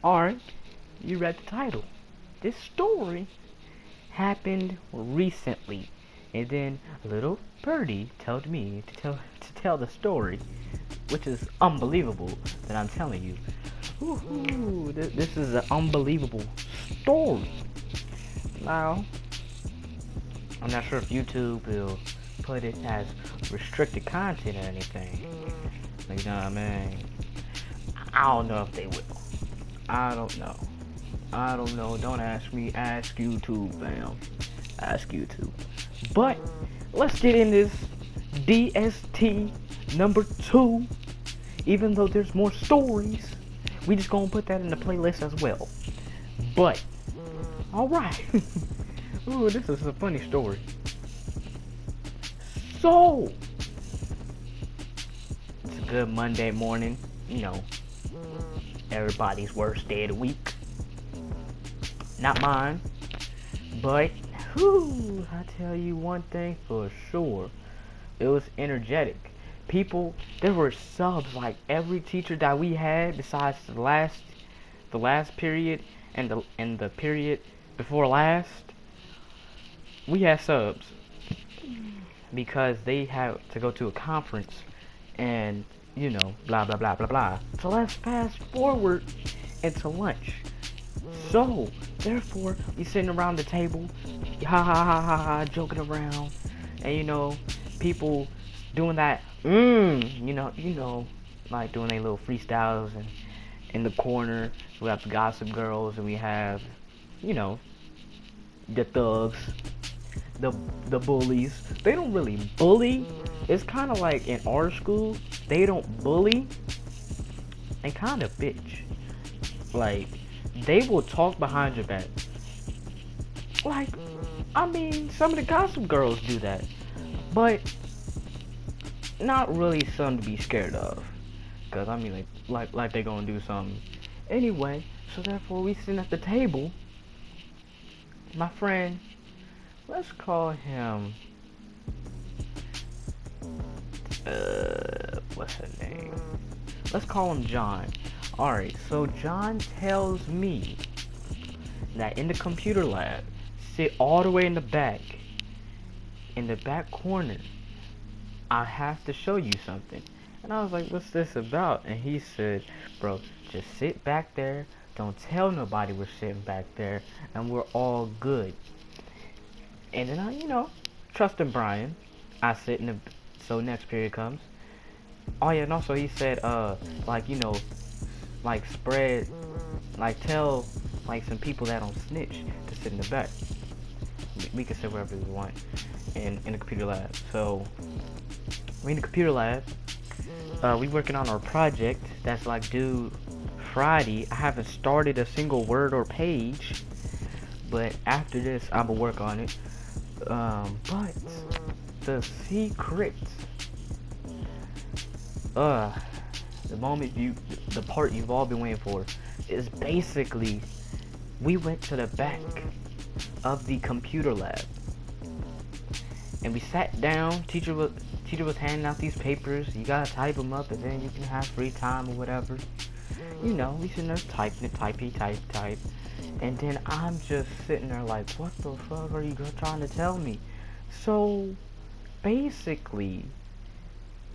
Alright, you read the title. This story happened recently. And then a little birdie told me to tell the story, which is unbelievable that I'm telling you. Woohoo! This is an unbelievable story. Now, I'm not sure if YouTube will put it as restricted content or anything. Like, you know what I mean? I don't know if they will. I don't know. I don't know. Don't ask me. Ask YouTube, fam. Ask YouTube. But let's get in this DST number 2. Even though there's more stories, we just gonna put that in the playlist as well. But alright. Ooh, this is a funny story. So it's a good Monday morning, you know, everybody's worst day of the week. Not mine. But whew, I tell you one thing for sure. It was energetic. People, there were subs like every teacher that we had besides the last period and the period before last. We had subs because they had to go to a conference and you know blah blah blah blah blah. So let's fast forward into lunch. So therefore we sitting around the table, ha ha ha ha ha, joking around, and you know people doing that like doing their little freestyles, and in the corner we have the gossip girls and we have you know the thugs, the the bullies. They don't really bully. It's kind of like in our school, they don't bully and kind of bitch. Like they will talk behind your back. Like I mean, some of the gossip girls do that, but not really something to be scared of. Cause I mean, like they gonna do something anyway. So therefore, we sitting at the table. My friend, let's call him. What's his name? Let's call him John. Alright, so John tells me that in the computer lab, sit all the way in the back corner, I have to show you something. And I was like, what's this about? And he said, bro, just sit back there. Don't tell nobody we're sitting back there. And we're all good. And then I, trusting Brian, I sit in the, so next period comes. Oh yeah, and also he said, like spread, like tell, like some people that don't snitch to sit in the back. We can sit wherever we want in the computer lab. So we in the computer lab. We working on our project that's like due Friday. I haven't started a single word or page, but after this I'm gonna work on it. But the secret, the part you've all been waiting for, is basically we went to the back of the computer lab and we sat down. Teacher was handing out these papers. You gotta type them up and then you can have free time or whatever. We sitting there typing it, type. And then I'm just sitting there like, what the fuck are you trying to tell me? So basically,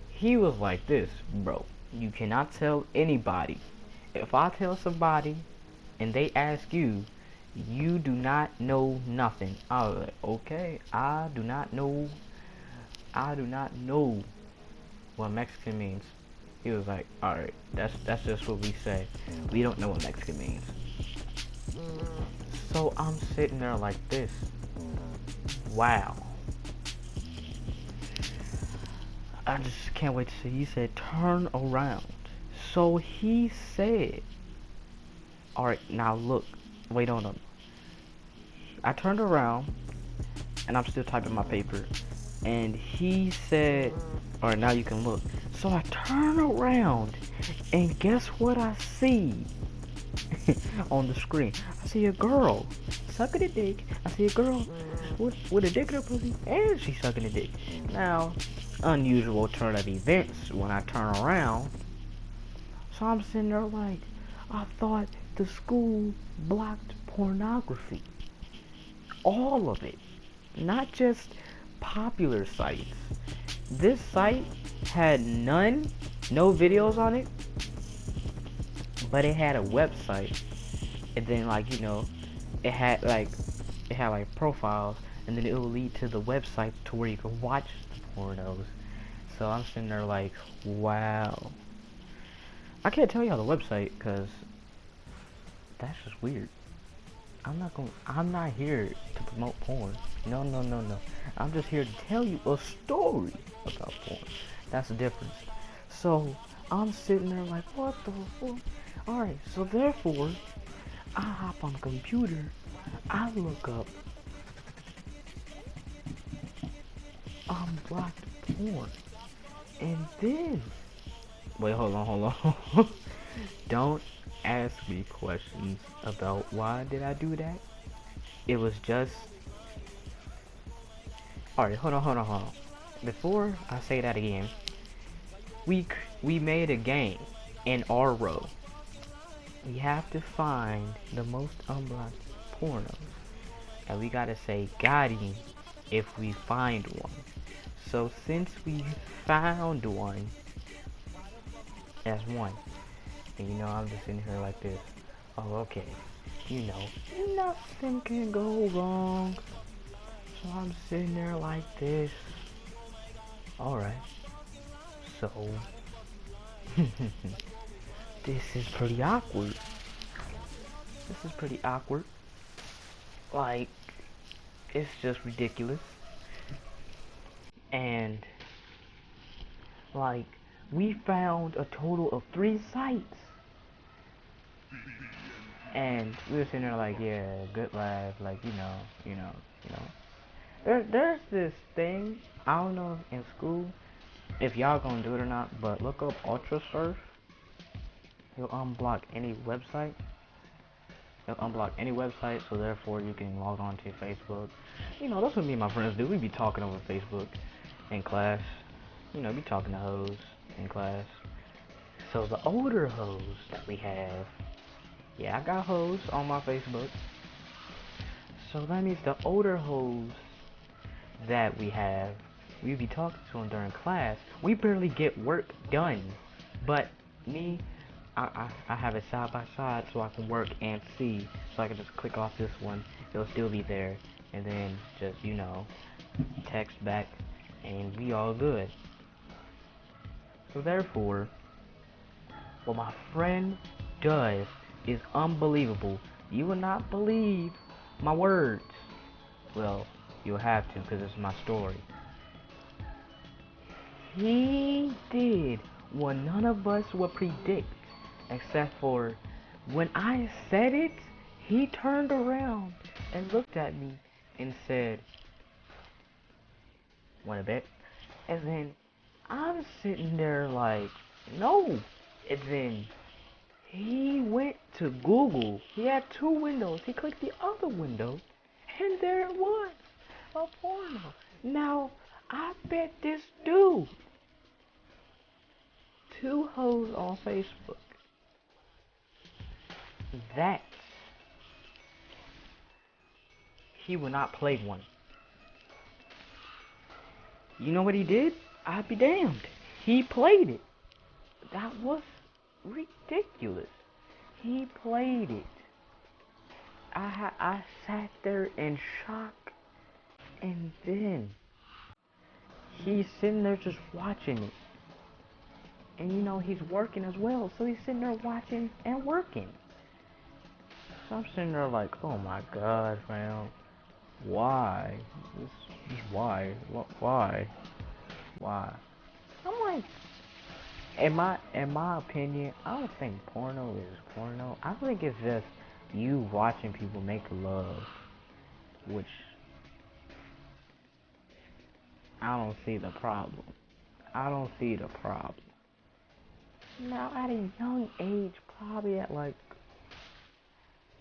he was like this, bro. You cannot tell anybody. If I tell somebody and they ask you, you do not know nothing. I was like, okay, I do not know what Mexican means. He was like, alright, that's just what we say. We don't know what Mexican means. So I'm sitting there like this. Wow. I just can't wait to see. He said, turn around. So he said, alright, now look, wait on him. I turned around, and I'm still typing my paper. And he said, alright, now you can look. So I turn around, and guess what I see on the screen? I see a girl sucking a dick. I see a girl with a dick in her pussy, and she's sucking a dick. Now, unusual turn of events when I turn around. So I'm sitting there like, I thought the school blocked pornography. All of it. Not just popular sites. This site had no videos on it, but it had a website. And then it had like profiles, and then it will lead to the website to where you can watch the pornos. So I'm sitting there like, wow. I can't tell y'all the website because that's just weird. I'm not here to promote porn. No, no, no, no. I'm just here to tell you a story about porn. That's the difference. So I'm sitting there like, what the fuck? Alright, so therefore, I hop on the computer, I look up unblocked porn, and then wait, hold on. Don't ask me questions about why did I do that. It was just alright. Hold on. Before I say that again, we made a game in our row. We have to find the most unblocked pornos, and we gotta say got him if we find one. So since we found one, that's one. And I'm just sitting here like this. Oh, okay. Nothing can go wrong. So I'm sitting there like this. Alright. So, this is pretty awkward. Like, it's just ridiculous. And, like, we found a total of 3 sites. And we were sitting there like, yeah, good laugh, like, there's this thing, I don't know in school if y'all gonna do it or not, but look up Ultra Surf. You'll unblock any website. So therefore you can log on to Facebook. That's what me and my friends do. We be talking over Facebook in class. Be talking to hoes in class. So the older hoes that we have, yeah, I got hoes on my Facebook. So that means the older hoes that we be talking to them during class. We barely get work done. But me, I have it side by side so I can work and see. So I can just click off this one. It'll still be there. And then just, text back and be all good. So therefore, what my friend does is unbelievable. You will not believe my words. Well, you'll have to because it's my story. He did what none of us would predict, except for when I said it, he turned around and looked at me and said, "Want a bet?" And then I'm sitting there like, no. And then he went to Google. He had 2 windows. He clicked the other window, and there it was, a porno. Now, I bet this dude, 2 hoes on Facebook, that he would not play one. You know what he did? I'd be damned. He played it. That was ridiculous. He played it. I sat there in shock, and then he's sitting there just watching it. And he's working as well, so he's sitting there watching and working. So I'm sitting there like, oh my god, fam. Why? Why? Why? Why? I'm like, in my opinion, I don't think porno is porno. I think it's just you watching people make love, which I don't see the problem. Now, at a young age, probably at like,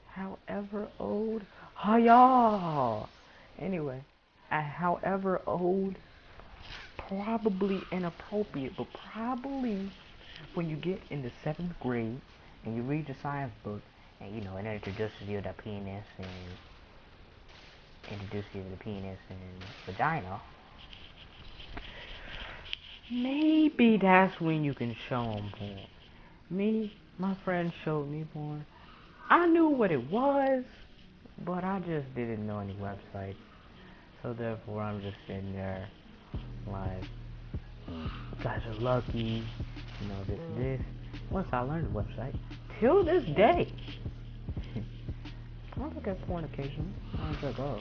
however old, y'all. Anyway, at however old, probably inappropriate, but probably when you get in the 7th grade, and you read the science book, and it introduces you to penis and vagina. Maybe that's when you can show them porn. My friend showed me porn. I knew what it was, but I just didn't know any websites. So therefore, I'm just sitting there like, you guys are lucky, this. Once I learned the website, till this day, I look at porn occasionally. I was like, oh,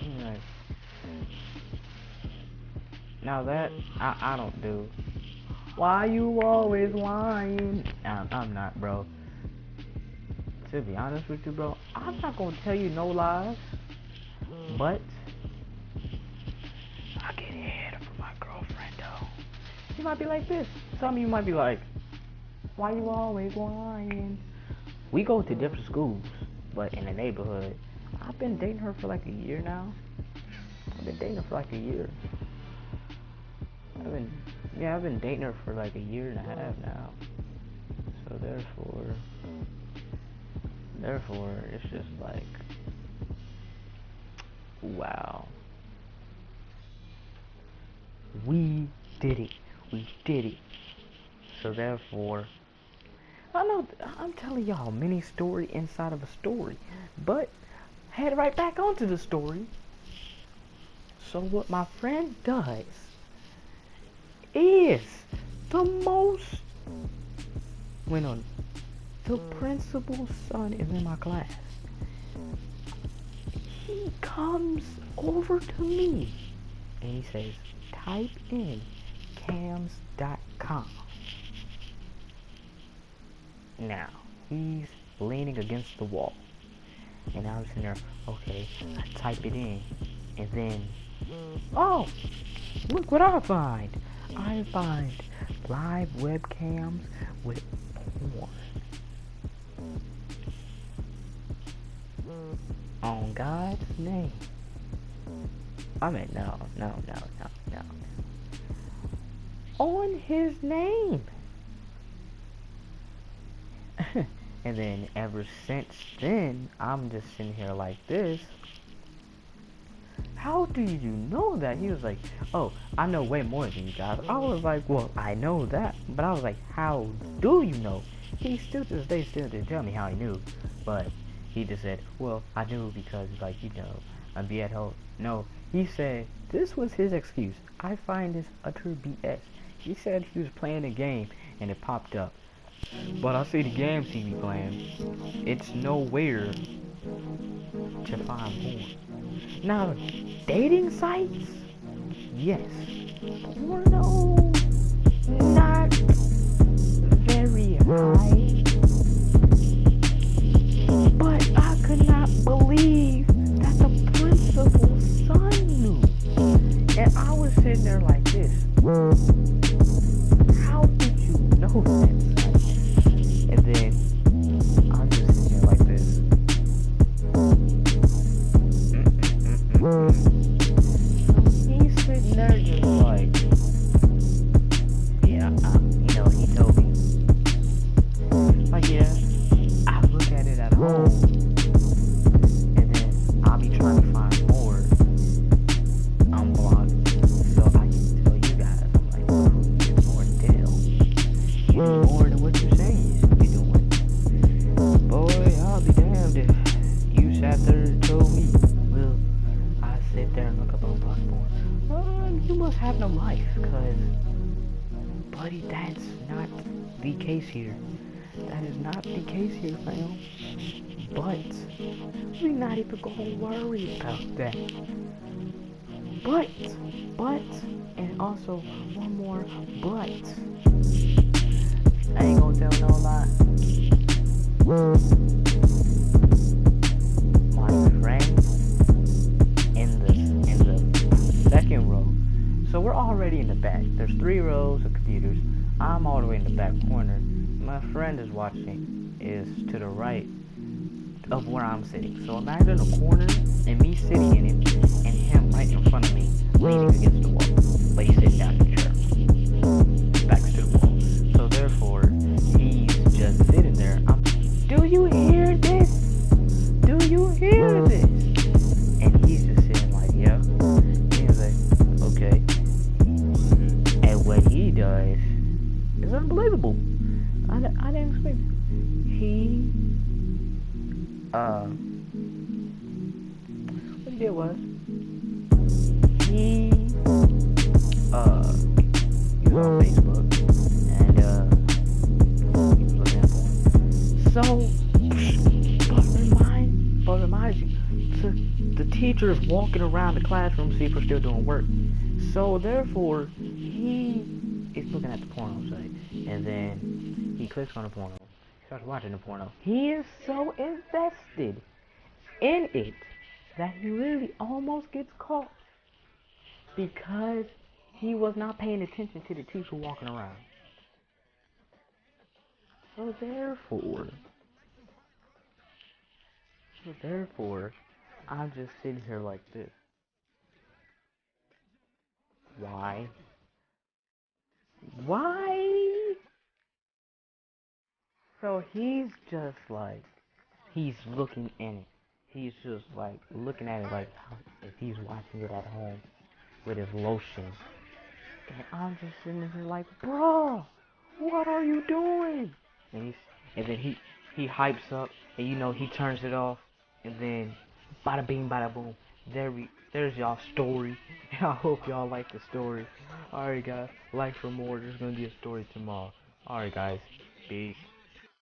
now that I don't do. Why you always lying? I'm not, bro. To be honest with you, bro, I'm not gonna tell you no lies, but I get head from my girlfriend, though. You might be like this. Some of you might be like, why you always lying? We go to different schools, but in the neighborhood. I've been dating her for like a year now. I've been dating her for like a year. I've been dating her for like a year and a half now. So therefore, it's just like, wow. We did it. So therefore, I know I'm telling y'all mini story inside of a story, but head right back onto the story. So what my friend does is the principal's son is in my class. He comes over to me and he says, type in cams.com. Now, he's leaning against the wall. And I was in there, okay, I type it in. And then, oh, look what I find. I find live webcams with porn. On God's name. I mean, no. On his name. And then ever since then, I'm just sitting here like this. How do you know that? He was like, oh, I know way more than you guys. I was like, well, I know that. But I was like, how do you know? He still to this day still didn't tell me how he knew. But he just said, well, I knew because, like, I'd be at home. No, he said, this was his excuse. I find this utter BS. He said he was playing a game and it popped up. But I see the games he be playing. It's nowhere to find porn. Now, dating sites? Yes. Porno? Not very high. But I could not believe that the principal's son knew. And I was sitting there like this. How did you know that? And then I'm just sitting here like this. He's sitting there just like, yeah, he told me. Like, yeah, I look at it at home, and then I'll be trying to find more unblocked, so I can tell you guys. I'm like, oh, you need more tell. You need more than what you're saying you're doing. Boy, I'll be damned if you sat there and told me. Well, I sit there and look up unblocked porn. You must have no life, cause, buddy, that's not the case here. That is not the case here, fam. But we're not even gonna worry about that. But, and also one more but. I ain't gonna tell no lie. My friend in the second row. So we're already in the back. There's 3 rows of computers. I'm all the way in the back corner. My friend is to the right of where I'm sitting. So imagine a corner and me sitting in it and him right in front of me leaning against the wall. But he's sitting down in the chair. Back to the wall. So therefore, he's just sitting there. Dude, what he did was he he was on Facebook and he was looking at porn. So, but remind you, the teacher is walking around the classroom to see if we're still doing work. So therefore, he is looking at the porno site, and then he clicks on the porno. He starts watching the porno. He is so invested in it that he literally almost gets caught because he was not paying attention to the teacher walking around. So therefore, I'm just sitting here like this. Why? Why? So he's just like, he's looking in it. He's just like looking at it like if he's watching it at home with his lotion. And I'm just sitting here like, bro, what are you doing? And then he hypes up, and he turns it off, and then bada bing, bada boom. There's y'all story. I hope y'all like the story. Alright guys, like for more. There's gonna be a story tomorrow. Alright guys, peace.